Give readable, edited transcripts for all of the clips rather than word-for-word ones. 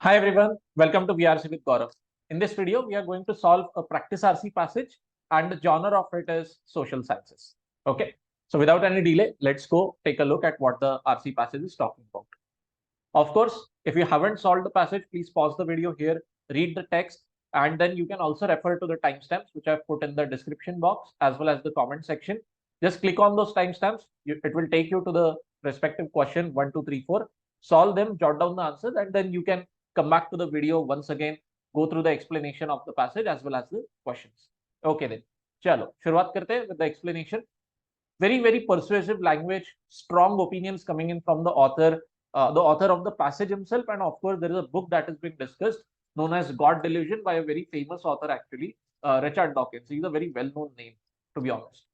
Hi everyone, welcome to VRC with Gaurav. In this video, we are going to solve a practice RC passage and the genre of it is social sciences. Okay, so without any delay, let's go take a look at what the RC passage is talking about. Of course, if you haven't solved the passage, please pause the video here, read the text, and then you can also refer to the timestamps which I've put in the description box as well as the comment section. Just click on those timestamps. It will take you to the respective question 1, 2, 3, 4. Solve them, jot down the answers, and then you can come back to the video once again, go through the explanation of the passage as well as the questions. Okay then. Chalo, शुरुआत करते हैं with the explanation. Very persuasive language, strong opinions coming in from the author of the passage himself, and of course there is a book that is being discussed known as God Delusion by a very famous author actually, Richard Dawkins. He's a very well-known name, to be honest.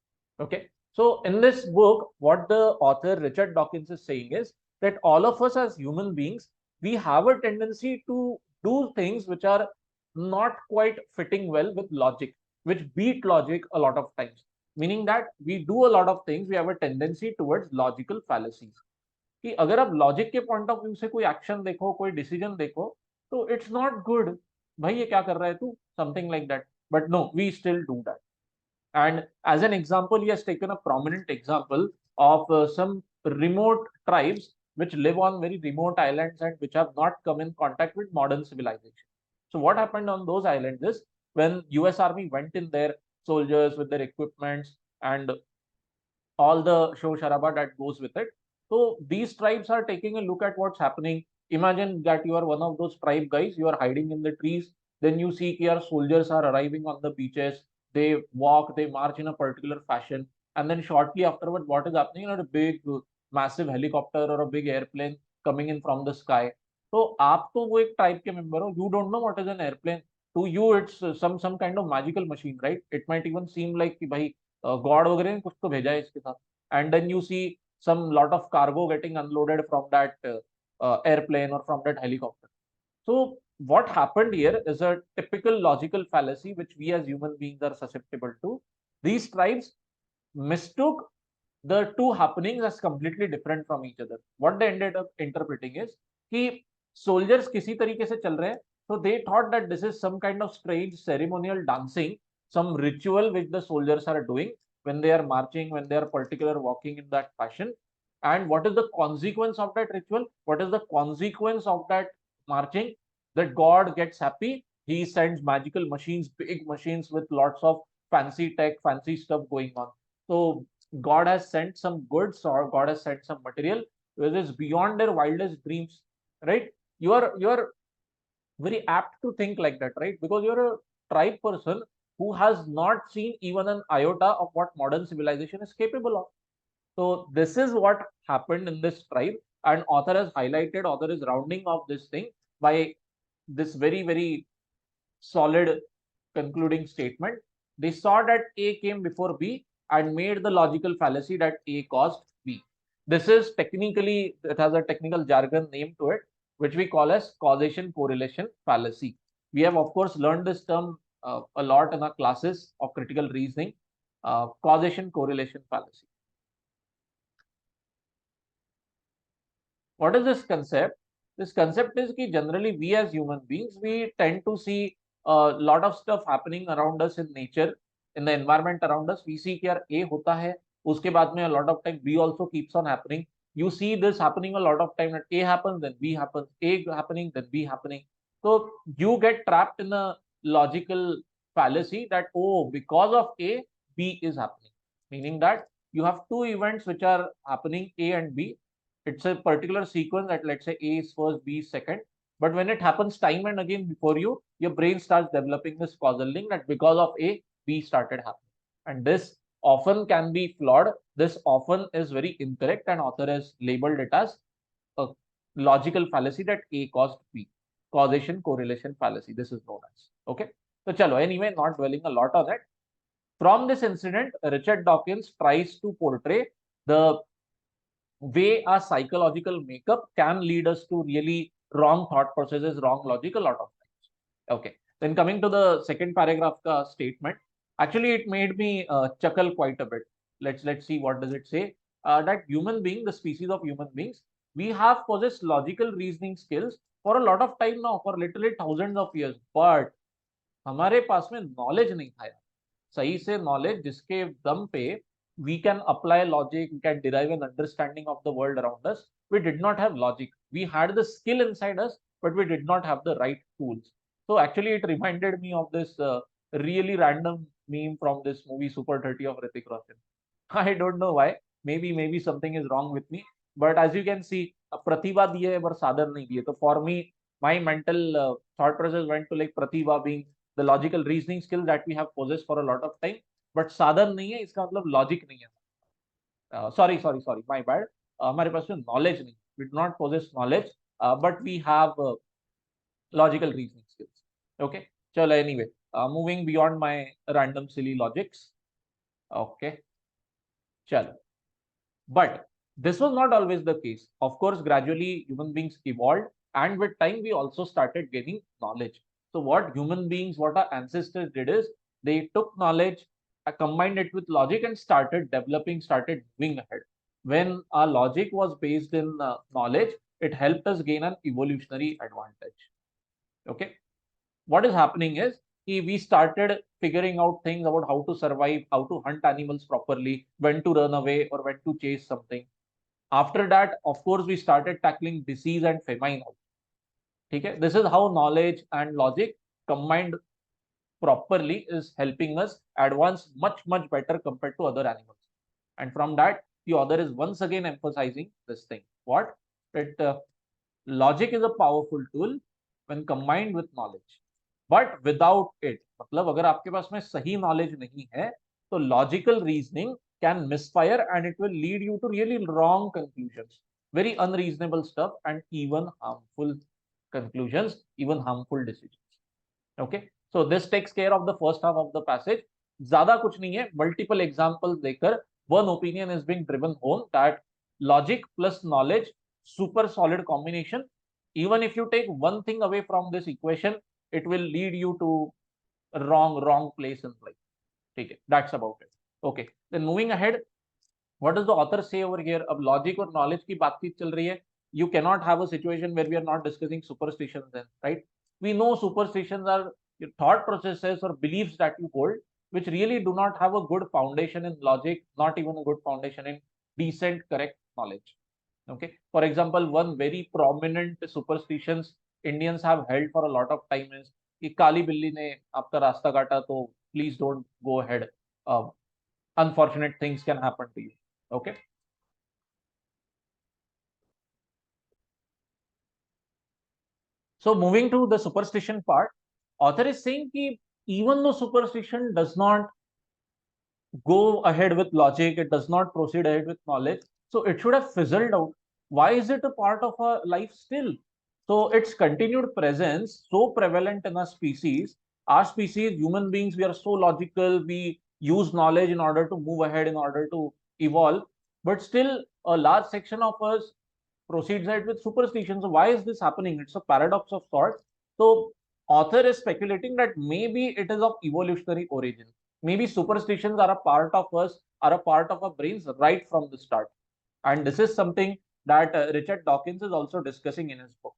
Okay, so in this book, what the author Richard Dawkins is saying is that all of us as human beings, we have a tendency to do things which are not quite fitting well with logic, which beat logic a lot of times. Meaning that we do a lot of things, we have a tendency towards logical fallacies. कि अगर आप logic के point of view से कोई action देखो, कोई decision देखो, तो इट्स नॉट गुड. भाई ये क्या कर रहा है तू, something like that. But no, we still do that. And as an example, he has taken a prominent example of some remote tribes which live on very remote islands and which have not come in contact with modern civilization. So what happened on those islands is when US Army went in there, soldiers with their equipments and all the show sharaba that goes with it. So these tribes are taking a look at what's happening. Imagine that you are one of those tribe guys, you are hiding in the trees, then you see your soldiers are arriving on the beaches, they walk, they march in a particular fashion, and then shortly afterward, what is happening? A big, massive helicopter or a big airplane coming in from the sky. So, आप तो वो एक tribe के member हो, you don't know what is an airplane. To you, it's some kind of magical machine, right? It might even seem like कि भाई God वगैरह ने कुछ तो भेजा है इसके साथ. And then you see some lot of cargo getting unloaded from that airplane or from that helicopter. So what happened here is a typical logical fallacy which we as human beings are susceptible to. These tribes mistook the two happenings as completely different from each other. What they ended up interpreting is कि soldiers किसी तरीके से चल रहे हैं, so they thought that this is some kind of strange ceremonial dancing, some ritual which the soldiers are doing when they are marching, when they are particular walking in that fashion. And what is the consequence of that ritual? What is the consequence of that marching? That God gets happy. He sends magical machines, big machines with lots of fancy tech, fancy stuff going on. So God has sent some goods or God has sent some material which is beyond their wildest dreams, right? You are very apt to think like that, right? Because you're a tribe person who has not seen even an iota of what modern civilization is capable of. So this is what happened in this tribe, and author has highlighted, author is rounding off this thing by this very solid concluding statement. They saw that A came before B and made the logical fallacy that A caused B. This is technically, it has a technical jargon name to it, which we call as causation correlation fallacy. We have, of course, learned this term a lot in our classes of critical reasoning, causation correlation fallacy. What is this concept? This concept is that generally we as human beings, we tend to see a lot of stuff happening around us in nature, in the environment around us. We see कि यार A होता है, उसके बाद में a lot of time B also keeps on happening. You see this happening a lot of time, that A happens, then B happens, A happening, then B happening. So you get trapped in a logical fallacy that, oh, because of A, B is happening. Meaning that you have two events which are happening, A and B. It's a particular sequence that, let's say, A is first, B is second. But when it happens time and again before you, your brain starts developing this causal link that because of A, B started happening. And this often can be flawed. This often is very incorrect, and author has labeled it as a logical fallacy that A caused B. Causation correlation fallacy, this is known as. Okay. So chalo, anyway, not dwelling a lot on it. From this incident, Richard Dawkins tries to portray the way our psychological makeup can lead us to really wrong thought processes, wrong logic a lot of times. Okay. Then coming to the second paragraph statement, actually it made me chuckle quite a bit. Let's see what does it say. That human being, the species of human beings, We have possessed logical reasoning skills for a lot of time now, for literally thousands of years, but हमारे पास में knowledge नहीं था यार, सही से knowledge जिसके दम पे we can apply logic, we can derive an understanding of the world around us. We did not have logic. We had the skill inside us, but we did not have the right tools. So actually, it reminded me of this really random meme from this movie Super 30 of Hrithik Roshan. I don't know why. Maybe something is wrong with me. But as you can see, Pratibha diye hai, but sadhar nahi diye. So for me, my mental thought process went to like Pratibha being the logical reasoning skill that we have possessed for a lot of time. But sadhar nahi hai, इसका मतलब logic नहीं है. Sorry, my bad. हमारे पास में knowledge नहीं. We do not possess knowledge, but we have logical reasoning skills. Okay. Chalo, anyway, moving beyond my random silly logics. Okay. Chalo. But this was not always the case. Of course, gradually human beings evolved, and with time we also started gaining knowledge. So what human beings, what our ancestors did is they took knowledge, combined it with logic, and started developing, started moving ahead. When our logic was based in knowledge, it helped us gain an evolutionary advantage. Okay. What is happening is we started figuring out things about how to survive, how to hunt animals properly, when to run away or when to chase something. After that, of course, we started tackling disease and famine. Okay? This is how knowledge and logic combined properly is helping us advance much better compared to other animals. And from that, the author is once again emphasizing this thing. What? That logic is a powerful tool when combined with knowledge. But without it, मतलब अगर आपके पास में सही knowledge नहीं है, तो logical reasoning can misfire and it will lead you to really wrong conclusions, very unreasonable stuff, and even harmful conclusions, even harmful decisions. Okay, so this takes care of the first half of the passage. ज्यादा कुछ नहीं है, multiple examples देकर one opinion is being driven home that logic plus knowledge, super solid combination. Even if you take one thing away from this equation, it will lead you to a wrong place in life. Okay, that's about it. Okay, then moving ahead, what does the author say over here? अब logic और knowledge की बातचीत चल रही है. You cannot have a situation where we are not discussing superstitions then, right? We know superstitions are your thought processes or beliefs that you hold, which really do not have a good foundation in logic, not even a good foundation in decent, correct knowledge. Okay. For example, one very prominent superstitions Indians have held for a lot of time is कि काली बिल्ली ने आपका रास्ता काटा तो please don't go ahead. Unfortunate things can happen to you. Okay. So moving to the superstition part, author is saying that even though superstition does not go ahead with logic, it does not proceed ahead with knowledge, so it should have fizzled out. Why is it a part of our life still? So its continued presence, so prevalent in our species, human beings, we are so logical, we use knowledge in order to move ahead, in order to evolve, but still a large section of us proceeds ahead with superstition. So why is this happening? It's a paradox of sorts. So author is speculating that maybe it is of evolutionary origin. Maybe superstitions are a part of us, are a part of our brains right from the start. And this is something that Richard Dawkins is also discussing in his book.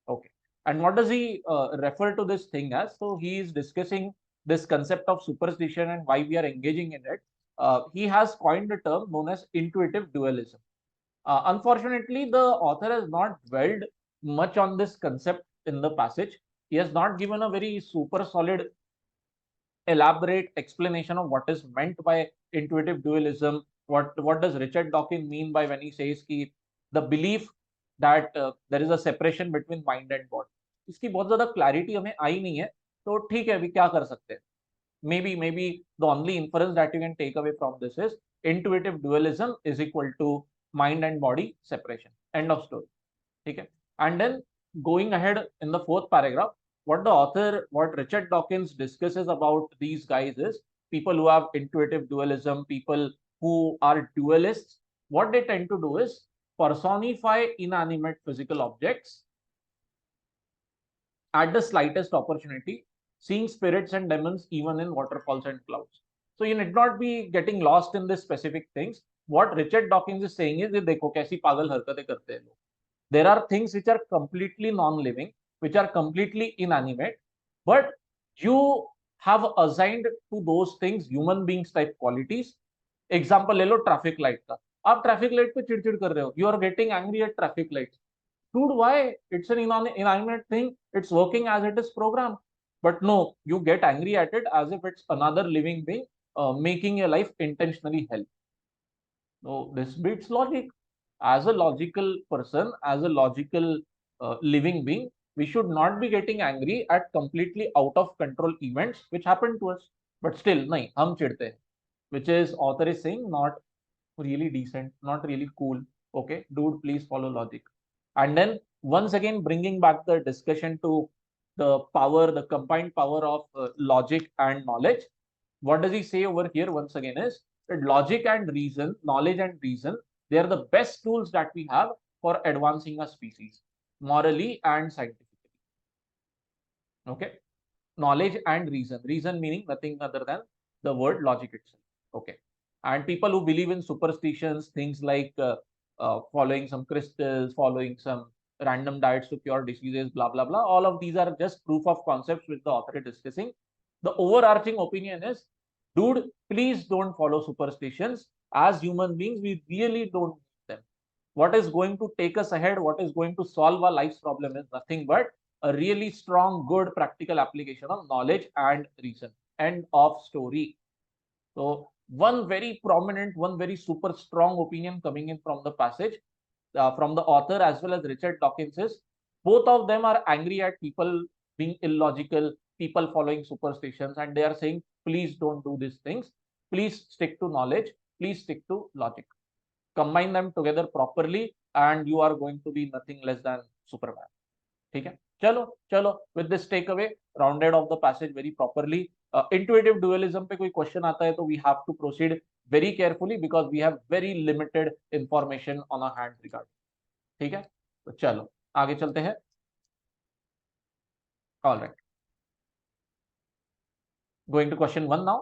Okay. And what does he refer to this thing as? So he is discussing this concept of superstition and why we are engaging in it. He has coined a term known as intuitive dualism. Unfortunately, the author has not dwelled much on this concept in the passage. He has not given a very super solid, elaborate explanation of what is meant by intuitive dualism. What does Richard Dawkins mean by when he says कि the belief that there is a separation between mind and body. इसकी बहुत ज़्यादा clarity हमें आई नहीं है, तो ठीक है, अभी क्या कर सकते हैं? Maybe the only inference that you can take away from this is intuitive dualism is equal to mind and body separation. End of story. Okay. And then going ahead in the fourth paragraph, what Richard Dawkins discusses about these guys is people who have intuitive dualism, people who are dualists. What they tend to do is personify inanimate physical objects at the slightest opportunity, seeing spirits and demons even in waterfalls and clouds. So you need not be getting lost in this specific things. What Richard Dawkins is saying is, देखो कैसी पागल हरकतें करते हैं लोग. There are things which are completely non-living, which are completely inanimate, but you have assigned to those things human beings type qualities. Example ले लो traffic light का, आप ट्रैफिक लाइट पे चिड़चिड़ कर रहे हो, you are getting angry at traffic light. Dude, why? It's an inanimate thing. It's working as it is programmed. But no, you get angry at it as if it's another living being making your life intentionally hell. So this beats logic. As a logical person, as a logical living being, we should not be getting angry at completely out of control events which happen to us. But still, nahi, hum chidte hain. Which is author is saying not really decent, not really cool. Okay, dude, please follow logic. And then once again, bringing back the discussion to the power, the combined power of logic and knowledge. What does he say over here once again is that logic and reason, knowledge and reason, they are the best tools that we have for advancing a species, morally and scientifically. Okay, knowledge and reason meaning nothing other than the word logic itself. Okay, and people who believe in superstitions, things like following some crystals, following some random diets to cure diseases, blah blah blah, all of these are just proof of concepts which the author is discussing. The overarching opinion is, dude, please don't follow superstitions. As human beings, we really don't need them. What is going to take us ahead, what is going to solve our life's problem is nothing but a really strong, good, practical application of knowledge and reason. End of story. So one very prominent, one very super strong opinion coming in from the passage, from the author as well as Richard Dawkins is, both of them are angry at people being illogical, people following superstitions, and they are saying, please don't do these things. Please stick to knowledge. Please stick to logic. Combine them together properly, and you are going to be nothing less than Superman. ठीक है, चलो चलो, with this takeaway rounded off the passage very properly. Intuitive dualism पे कोई question आता है तो we have to proceed very carefully because we have very limited information on our hand regarding. ठीक है, तो चलो आगे चलते हैं. All right, going to question 1 now.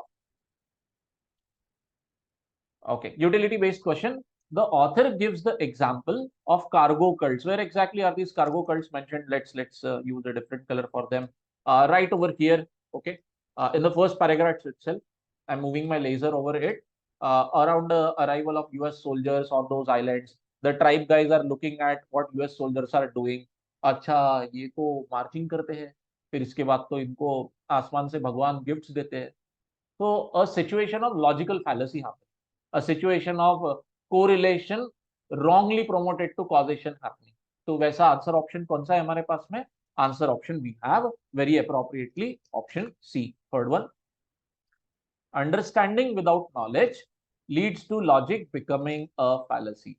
Okay, utility based question. The author gives the example of cargo cults. Where exactly are these cargo cults mentioned? Let's use a different color for them. Right over here. Okay, in the first paragraph itself, I'm moving my laser over it. Around the arrival of US soldiers on those islands, the tribe guys are looking at what US soldiers are doing. अच्छा, ये तो marching करते हैं, फिर इसके बाद तो इनको आसमान से भगवान गिफ्ट्स देते हैं. तो a situation of logical fallacy happens. A situation of correlation wrongly promoted to causation happening. तो वैसा आंसर ऑप्शन कौन सा है हमारे पास में? Answer option we have very appropriately option C, third one. Understanding without knowledge leads to logic becoming a fallacy.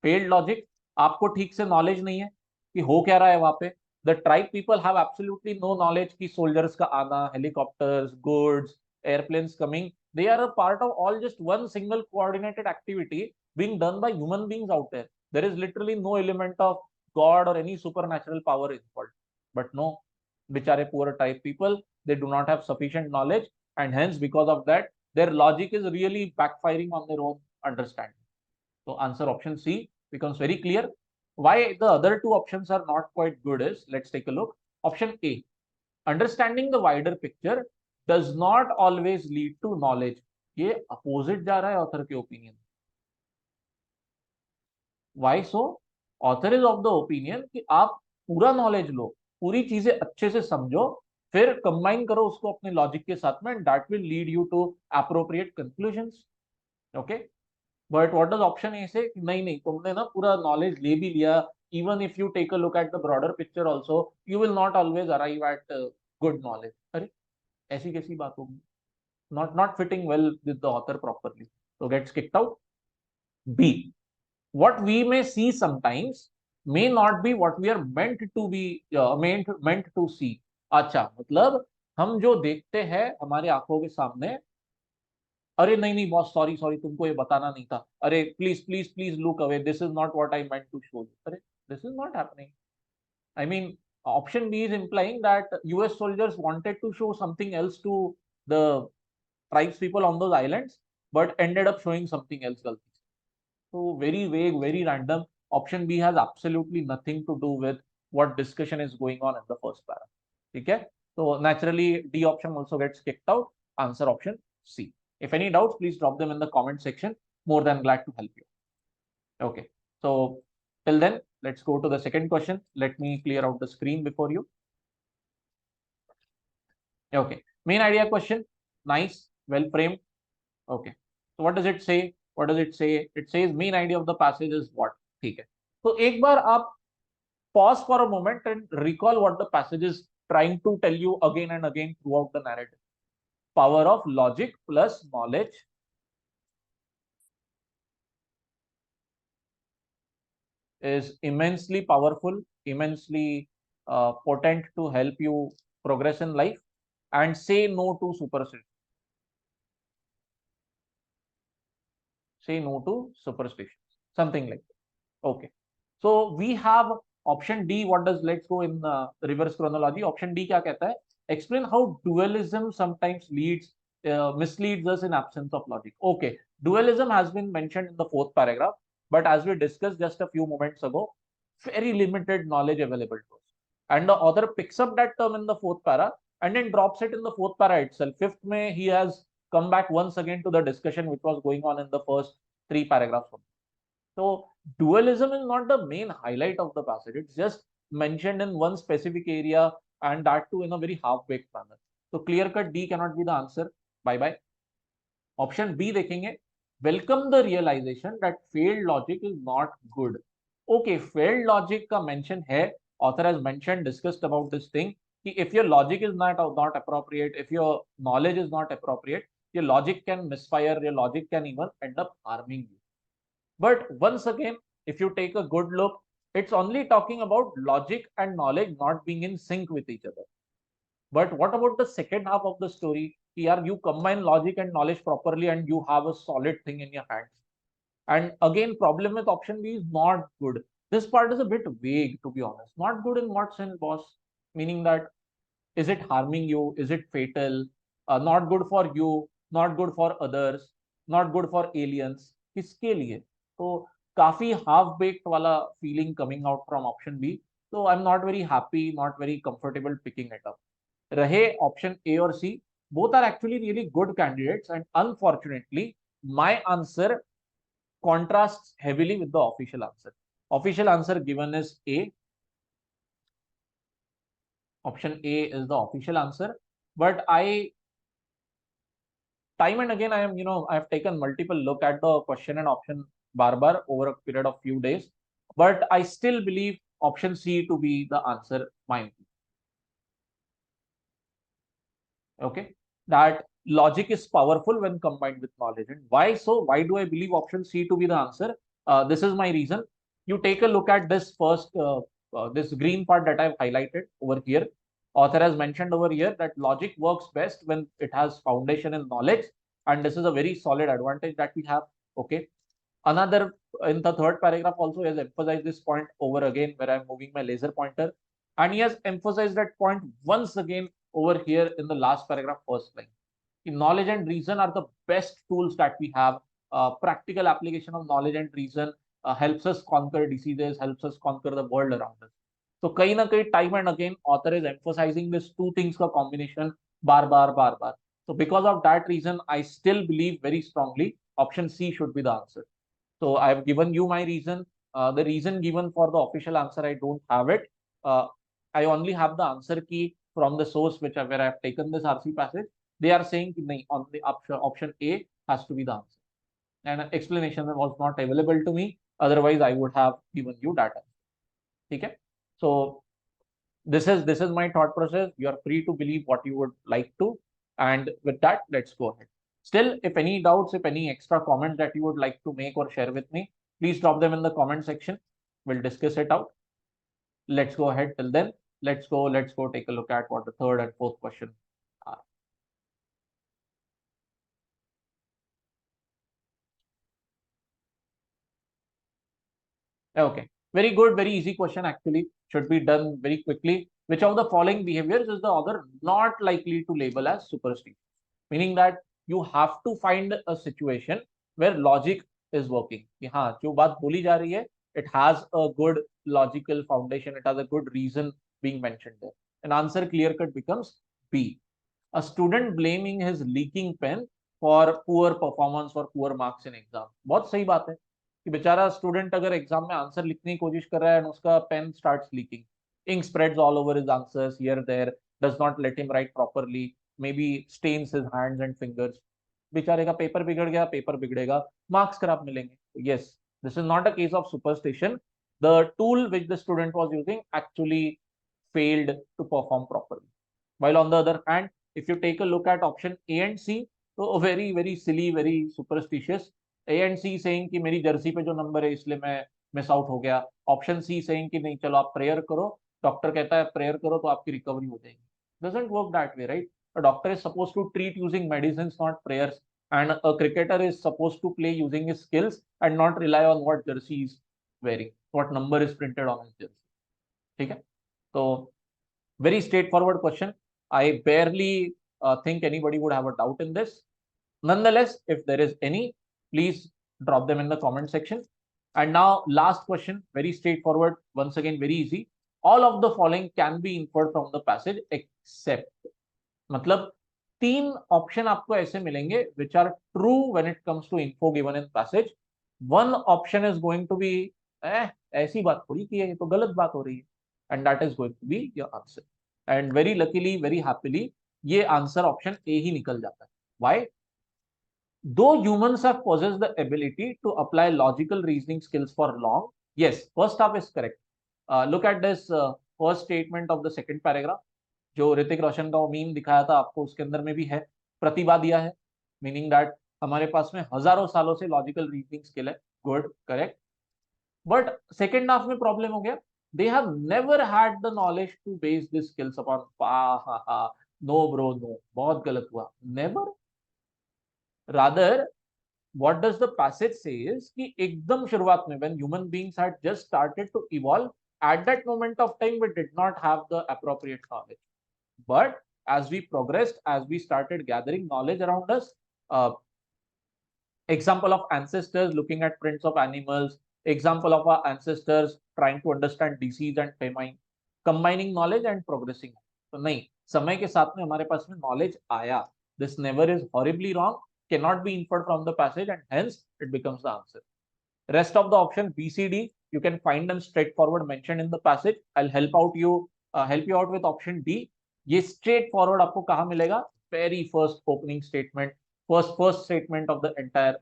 Failed logic, आपको ठीक से नॉलेज नहीं है कि हो क्या रहा है वहां पे. The tribe people have absolutely no knowledge कि सोल्जर्स का आना, helicopters, goods, airplanes coming, they are a part of all just one single coordinated activity being done by human beings out there. There is literally no element of God or any supernatural power involved. But no, bichare poor type people, they do not have sufficient knowledge, and hence because of that their logic is really backfiring on their own understanding. So answer option C becomes very clear. Why the other two options are not quite good is, let's take a look. Option A, understanding the wider picture does not always lead to knowledge. ये opposite जा रहा है author के opinion. Why so? Author is of the opinion कि आप पूरा knowledge लो, पूरी चीजें अच्छे से समझो, फिर कंबाइन करो उसको अपने लॉजिक के साथ में, and that will lead you to appropriate conclusions. Okay, but what does option A say? नहीं नहीं, तुमने ना पूरा नॉलेज ले भी लिया, even if you take a look at the broader picture also, you will not always arrive at good knowledge. अरे ऐसी कैसी बात होगी? not fitting well with the author properly, so gets kicked out. B, what we may see sometimes may not be what we are meant to be, meant to see. अच्छा, मतलब हम जो देखते हैं हमारे आंखों के सामने, अरे नहीं नहीं बॉस, सॉरी सॉरी, तुमको ये बताना नहीं था, अरे please please please look away, this is not what I meant to show you. अरे this is not happening. I mean, option B is implying that US soldiers wanted to show something else to the tribes people on those islands, but ended up showing something else. So very vague, very random. option B has absolutely nothing to do with what discussion is going on in the first para. Okay, so naturally D option also gets kicked out. Answer option C. If any doubts, please drop them in the comment section. More than glad to help you. Okay, so till then, let's go to the second question. Let me clear out the screen before you. Okay, main idea question, nice, well framed. Okay, so what does it say? What does it say? It says main idea of the passage is what? ठीक है. So एक बार आप pause for a moment and recall what the passage is trying to tell you again and again throughout the narrative. Power of logic plus knowledge is immensely powerful, immensely potent to help you progress in life, and say no to superstition. Say no to superstition. Something like that. Okay. So we have option D. What does, let's go in reverse chronology. Option D क्या कहता है? Explain how dualism sometimes misleads us in absence of logic. Okay, dualism has been mentioned in the fourth paragraph, but as we discussed just a few moments ago, very limited knowledge available to us. And the author picks up that term in the fourth para and then drops it in the fourth para itself. Fifth May, he has come back once again to the discussion which was going on in the first three paragraphs. So dualism is not the main highlight of the passage. It's just mentioned in one specific area, and that too in a very half-baked manner. So clear-cut D cannot be the answer. Bye-bye. Option B देखेंगे. Welcome the realization that failed logic is not good. Okay, failed logic का mention है. Author has mentioned, discussed about this thing. If your logic is not appropriate, if your knowledge is not appropriate, your logic can misfire, your logic can even end up harming you. But once again, if you take a good look, it's only talking about logic and knowledge not being in sync with each other. But what about the second half of the story? Here you combine logic and knowledge properly and you have a solid thing in your hands. And again, problem with option B is not good. This part is a bit vague, to be honest. Not good in what sense, boss? Meaning that, is it harming you? Is it fatal? Not good for you, not good for others, not good for aliens. किसके लिए? तो काफी half baked वाला feeling coming out from option B. So I'm not very happy, not very comfortable picking it up. Rahe option A or C, both are actually really good candidates, and unfortunately, my answer contrasts heavily with the official answer. Official answer given is A. Option A is the official answer, but time and again, I have taken multiple look at the question and option bar over a period of few days, but I still believe option C to be the answer, my opinion. Okay, that logic is powerful when combined with knowledge. And why so? Why do I believe option C to be the answer? This is my reason. You take a look at this first, this green part that I've highlighted over here. Author has mentioned over here that logic works best when it has foundation in knowledge, and this is a very solid advantage that we have. Okay. Another, in the third paragraph also, he has emphasized this point over again, where I'm moving my laser pointer, and he has emphasized that point once again over here in the last paragraph, first line. Knowledge and reason are the best tools that we have. Practical application of knowledge and reason helps us conquer diseases, helps us conquer the world around us. So kahin na kahin, time and again, author is emphasizing this two things ka combination, bar. So because of that reason, I still believe very strongly option C should be the answer. So I have given you my reason. The reason given for the official answer, I don't have it. I only have the answer key from the source where I have taken this RC passage. They are saying on the option A has to be the answer. And an explanation was not available to me. Otherwise, I would have given you data. Okay. So this is my thought process. You are free to believe what you would like to. And with that, let's go ahead. Still, if any doubts, if any extra comments that you would like to make or share with me, please drop them in the comment section. We'll discuss it out. Let's go ahead. Till then, let's go take a look at what the third and fourth question are. Okay, very good, very easy question actually. Should be done very quickly. Which of the following behaviors is the author not likely to label as superstition? Meaning that you have to find a situation where logic is working. हाँ, जो बात बोली जा रही है It has a good logical foundation. It has a good reason being mentioned there. An answer clear cut becomes B. A student blaming his leaking pen for poor performance or poor marks in exam. बहुत सही बात है कि बेचारा student अगर exam में answer लिखने की कोशिश कर रहा है और उसका pen starts leaking, ink spreads all over his answers here there, does not let him write properly, maybe stains his hands and fingers. बेचारे का पेपर बिगड़ गया, पेपर बिगड़ेगा, मार्क्स खराब मिलेंगे. Yes, this is not a case of superstition. The tool which the student was using actually failed to perform properly. While on the other hand, if you take a look at option A and C, so very silly, very superstitious. A and C saying कि मेरी Jersey पे जो number है इसलिए मैं miss out हो गया. Option C saying कि नहीं चलो आप प्रेयर करो, डॉक्टर कहता है प्रेयर करो तो आपकी रिकवरी हो जाएगी. Doesn't work that way, right? A doctor is supposed to treat using medicines, not prayers, and a cricketer is supposed to play using his skills and not rely on what jersey is wearing, what number is printed on his jersey. ठीक है? तो very straightforward question. I barely think anybody would have a doubt in this. Nonetheless, if there is any, please drop them in the comment section. And now last question, very straightforward, once again very easy. All of the following can be inferred from the passage except, मतलब तीन option आपको ऐसे मिलेंगे which are true when it comes to info given in passage. One option is going to be ऐसी बात थोड़ी की है, ये तो गलत बात हो रही है, and that is going to be your answer. And very luckily, very happily, ये आंसर ऑप्शन ए ही निकल जाता है. Why? Though humans have possessed the ability to apply logical reasoning skills for long, yes, first half is correct. Look at this first statement of the second paragraph. जो ऋतिक रोशन का वो meme दिखाया था आपको, उसके अंदर में भी है, प्रतिभा दिया है, मीनिंग दैट हमारे पास में हजारों सालों से लॉजिकल रीजनिंग स्किल है. Good, correct. But second half में प्रॉब्लम हो गया. They have never had the knowledge to base these skills upon. No bro, no, बहुत गलत हुआ. Never. Rather, what does the passage say is कि एकदम शुरुआत में when human beings had just started to evolve, at that moment of time we did not have the appropriate knowledge. But as we progressed, as we started gathering knowledge around us, example of ancestors looking at prints of animals, example of our ancestors trying to understand disease and famine, combining knowledge and progressing. तो नहीं, समय के साथ में हमारे पास में knowledge आया. This never is horribly wrong, cannot be inferred from the passage, and hence it becomes the answer. Rest of the option B, C, D, you can find them straightforward mentioned in the passage. I'll help you out with option D. ये straightforward आपको कहाँ मिलेगा? Very first opening statement, first statement of the entire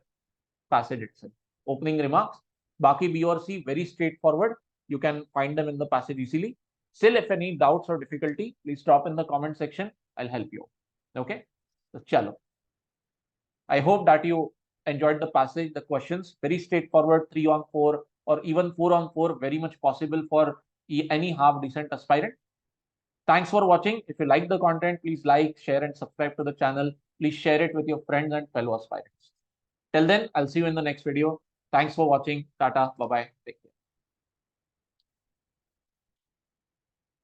passage itself. Opening remarks. बाकी B और C very straightforward. You can find them in the passage easily. Still, if any doubts or difficulty, please drop in the comment section. I'll help you. Okay? So chalo. I hope that you enjoyed the passage, the questions, very straightforward, 3 on 4 or even 4 on 4, very much possible for any half decent aspirant. Thanks for watching. If you like the content, please like, share and subscribe to the channel. Please share it with your friends and fellow aspirants. Till then, I'll see you in the next video. Thanks for watching. Tata. Bye-bye. Take care.